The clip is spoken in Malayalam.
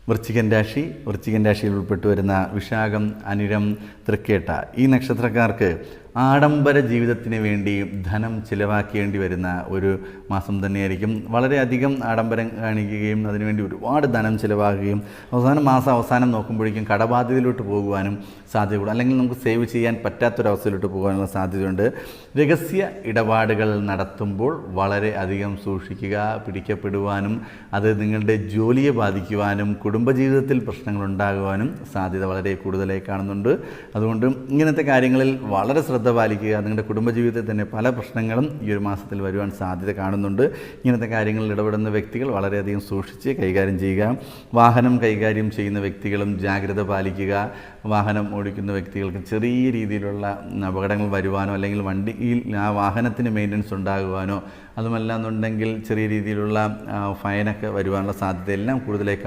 വൃശ്ചികൻ രാശിയിൽ ഉൾപ്പെട്ടു വരുന്ന വിശാഖം, അനിഴം, തൃക്കേട്ട ഈ നക്ഷത്രക്കാർക്ക് ആഡംബര ജീവിതത്തിന് വേണ്ടി ധനം ചിലവാക്കേണ്ടി വരുന്ന ഒരു മാസം തന്നെയായിരിക്കും. വളരെയധികം ആഡംബരം കാണിക്കുകയും അതിനുവേണ്ടി ഒരുപാട് ധനം ചിലവാക്കുകയും അവസാനം നോക്കുമ്പോഴേക്കും കടബാധ്യതയിലോട്ട് പോകുവാനും സാധ്യതയുണ്ട്. അല്ലെങ്കിൽ നമുക്ക് സേവ് ചെയ്യാൻ പറ്റാത്തൊരവസ്ഥയിലോട്ട് പോകാനുള്ള സാധ്യതയുണ്ട്. രഹസ്യ ഇടപാടുകൾ നടത്തുമ്പോൾ വളരെ അധികം സൂക്ഷിക്കുക. പിടിക്കപ്പെടുവാനും അത് നിങ്ങളുടെ ജോലിയെ ബാധിക്കുവാനും കുടുംബജീവിതത്തിൽ പ്രശ്നങ്ങൾ ഉണ്ടാകുവാനും സാധ്യത വളരെ കൂടുതലായി കാണുന്നുണ്ട്. അതുകൊണ്ട് ഇങ്ങനത്തെ കാര്യങ്ങളിൽ വളരെ ശ്രദ്ധ പാലിക്കുക. നിങ്ങളുടെ കുടുംബജീവിതത്തിൽ തന്നെ പല പ്രശ്നങ്ങളും ഈ ഒരു മാസത്തിൽ വരുവാൻ സാധ്യത കാണുന്നുണ്ട്. ഇങ്ങനത്തെ കാര്യങ്ങളിൽ ഇടപെടുന്ന വ്യക്തികൾ വളരെയധികം സൂക്ഷിച്ച് കൈകാര്യം ചെയ്യുക. വാഹനം കൈകാര്യം ചെയ്യുന്ന വ്യക്തികളും ജാഗ്രത പാലിക്കുക. വാഹനം ഓടിക്കുന്ന വ്യക്തികൾക്ക് ചെറിയ രീതിയിലുള്ള അപകടങ്ങൾ വരുവാനോ അല്ലെങ്കിൽ വണ്ടിയിൽ ആ വാഹനത്തിന് മെയിൻ്റനൻസ് ഉണ്ടാകുവാനോ അതുമല്ല എന്നുണ്ടെങ്കിൽ ചെറിയ രീതിയിലുള്ള ഫൈനൊക്കെ വരുവാനുള്ള സാധ്യത എല്ലാം കൂടുതലായി കാണും.